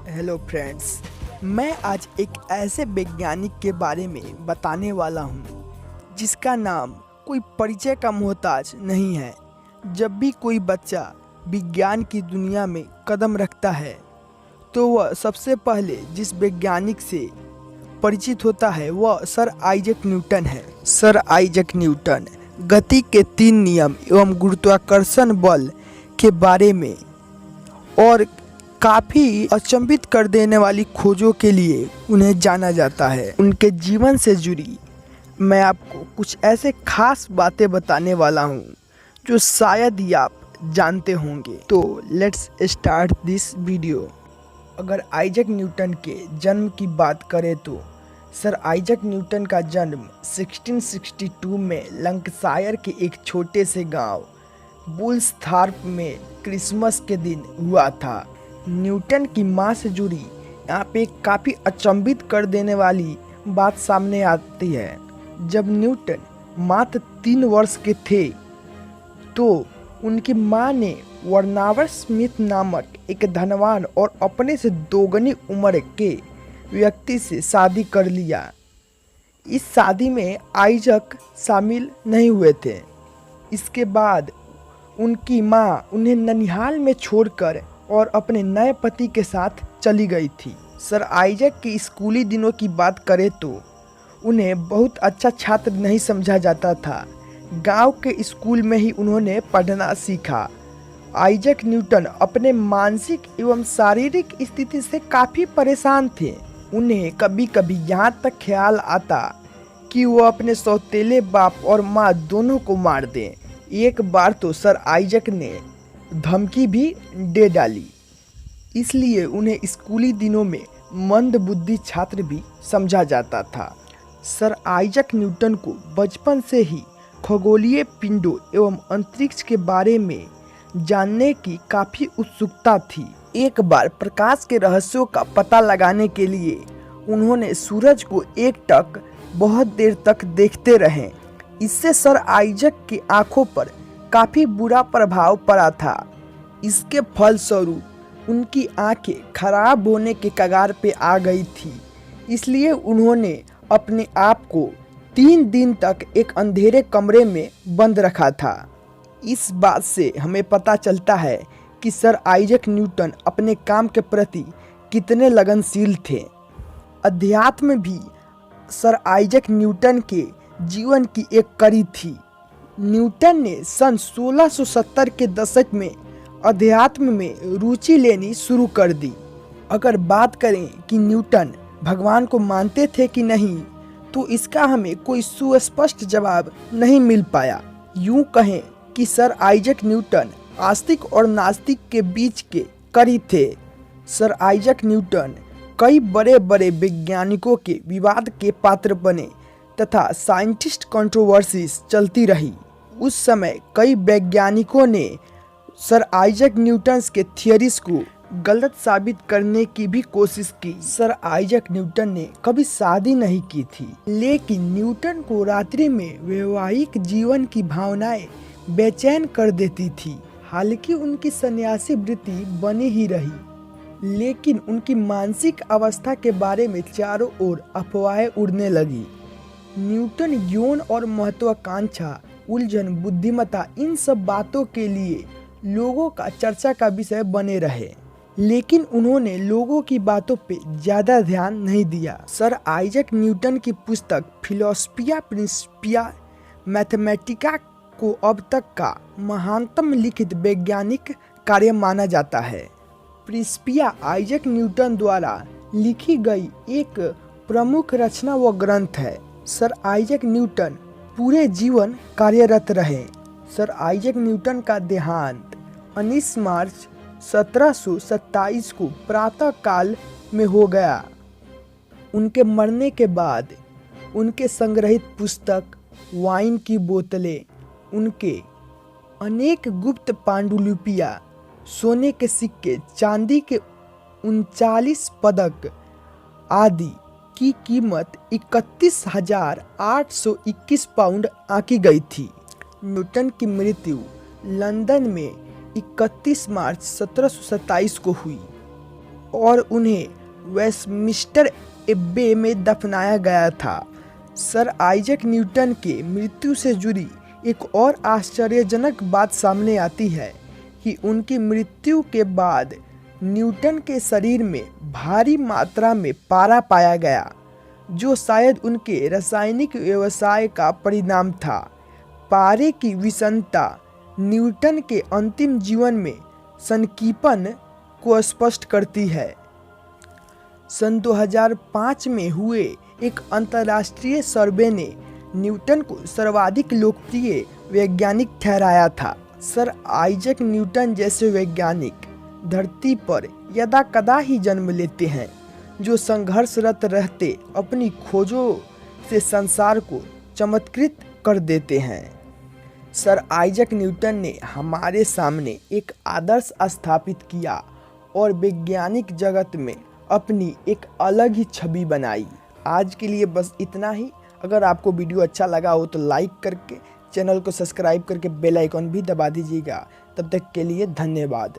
Hello friends, मैं आज एक ऐसे वैज्ञानिक के बारे में बताने वाला हूँ जिसका नाम कोई परिचय का मोहताज नहीं है। जब भी कोई बच्चा विज्ञान की दुनिया में कदम रखता है तो वह सबसे पहले जिस वैज्ञानिक से परिचित होता है वह सर आइजैक न्यूटन है। सर आइजैक न्यूटन गति के 3 नियम एवं गुरुत्वाकर्षण बल के बारे में और काफ़ी अचंभित कर देने वाली खोजों के लिए उन्हें जाना जाता है। उनके जीवन से जुड़ी मैं आपको कुछ ऐसे खास बातें बताने वाला हूँ जो शायद ही आप जानते होंगे। तो लेट्स स्टार्ट दिस वीडियो। अगर आइजैक न्यूटन के जन्म की बात करें तो सर आइजैक न्यूटन का जन्म 1662 में लंकाशायर के एक छोटे से गांव वुल्सथॉर्प में क्रिसमस के दिन हुआ था। न्यूटन की मां से जुड़ी यहाँ पे काफ़ी अचंभित कर देने वाली बात सामने आती है। जब न्यूटन मात्र 3 वर्ष के थे तो उनकी मां ने वर्नावर स्मिथ नामक एक धनवान और अपने से दोगुनी उम्र के व्यक्ति से शादी कर लिया। इस शादी में आइजैक शामिल नहीं हुए थे। इसके बाद उनकी मां उन्हें ननिहाल में छोड़कर और अपने नए पति के साथ चली गई थी। सर आइजैक के स्कूली दिनों की बात करें तो उन्हें बहुत अच्छा छात्र नहीं समझा जाता था। गांव के स्कूल में ही उन्होंने पढ़ना सीखा। आइजैक न्यूटन अपने मानसिक एवं शारीरिक स्थिति से काफ़ी परेशान थे। उन्हें कभी कभी यहाँ तक ख्याल आता कि वो अपने सौतेले बाप और माँ दोनों को मार दें। एक बार तो सर आइजैक ने धमकी भी दे डाली। इसलिए उन्हें स्कूली दिनों में मंदबुद्धि छात्र भी समझा जाता था। सर आइजैक न्यूटन को बचपन से ही खगोलीय पिंडों एवं अंतरिक्ष के बारे में जानने की काफ़ी उत्सुकता थी। एक बार प्रकाश के रहस्यों का पता लगाने के लिए उन्होंने सूरज को एकटक बहुत देर तक देखते रहे। इससे सर आइजैक की आंखों पर काफ़ी बुरा प्रभाव पड़ा था। इसके फलस्वरूप उनकी आंखें खराब होने के कगार पे आ गई थी। इसलिए उन्होंने अपने आप को 3 दिन तक एक अंधेरे कमरे में बंद रखा था। इस बात से हमें पता चलता है कि सर आइजैक न्यूटन अपने काम के प्रति कितने लगनशील थे। अध्यात्म भी सर आइजैक न्यूटन के जीवन की एक कड़ी थी। न्यूटन ने सन 1670 के दशक में अध्यात्म में रुचि लेनी शुरू कर दी। अगर बात करें कि न्यूटन भगवान को मानते थे कि नहीं, तो इसका हमें कोई सुस्पष्ट जवाब नहीं मिल पाया। यूं कहें कि सर आइजैक न्यूटन आस्तिक और नास्तिक के बीच के कड़ी थे। सर आइजैक न्यूटन कई बड़े बड़े वैज्ञानिकों के विवाद के पात्र बने तथा साइंटिस्ट कंट्रोवर्सीज चलती रही। उस समय कई वैज्ञानिकों ने सर आइजैक न्यूटन के थियरीज को गलत साबित करने की भी कोशिश की। सर आइजैक न्यूटन ने कभी शादी नहीं की थी, लेकिन न्यूटन को रात्रि में वैवाहिक जीवन की भावनाएं बेचैन कर देती थी। हालांकि उनकी सन्यासी वृत्ति बनी ही रही, लेकिन उनकी मानसिक अवस्था के बारे में चारों ओर अफवाहें उड़ने लगी। न्यूटन यौन और महत्वाकांक्षा, उलझन, बुद्धिमत्ता, इन सब बातों के लिए लोगों का चर्चा का विषय बने रहे, लेकिन उन्होंने लोगों की बातों पे ज़्यादा ध्यान नहीं दिया। सर आइजैक न्यूटन की पुस्तक फिलोसफिया प्रिंसिपिया मैथमेटिका को अब तक का महानतम लिखित वैज्ञानिक कार्य माना जाता है। प्रिंसिपिया आइजैक न्यूटन द्वारा लिखी गई एक प्रमुख रचना व ग्रंथ है। सर आइजैक न्यूटन पूरे जीवन कार्यरत रहे। सर आइजैक न्यूटन का देहांत 19 मार्च 1727 को प्रातः काल में हो गया। उनके मरने के बाद उनके संग्रहित पुस्तक, वाइन की बोतलें, उनके अनेक गुप्त पांडुलिपियां, सोने के सिक्के, चांदी के 39 पदक आदि की कीमत 31,821 पाउंड आंकी गई थी। न्यूटन की मृत्यु लंदन में 31 मार्च 1727 को हुई और उन्हें वेस्टमिंस्टर एब्बे में दफनाया गया था। सर आइजैक न्यूटन के मृत्यु से जुड़ी एक और आश्चर्यजनक बात सामने आती है कि उनकी मृत्यु के बाद न्यूटन के शरीर में भारी मात्रा में पारा पाया गया, जो शायद उनके रासायनिक व्यवसाय का परिणाम था। पारे की विषमता न्यूटन के अंतिम जीवन में संकीपन को स्पष्ट करती है। सन 2005 में हुए एक अंतर्राष्ट्रीय सर्वे ने न्यूटन को सर्वाधिक लोकप्रिय वैज्ञानिक ठहराया था। सर आइजैक न्यूटन जैसे वैज्ञानिक धरती पर यदाकदा ही जन्म लेते हैं, जो संघर्षरत रहते अपनी खोजों से संसार को चमत्कृत कर देते हैं। सर आइजैक न्यूटन ने हमारे सामने एक आदर्श स्थापित किया और वैज्ञानिक जगत में अपनी एक अलग ही छवि बनाई। आज के लिए बस इतना ही। अगर आपको वीडियो अच्छा लगा हो तो लाइक करके चैनल को सब्सक्राइब करके बेल आइकन भी दबा दीजिएगा। तब तक के लिए धन्यवाद।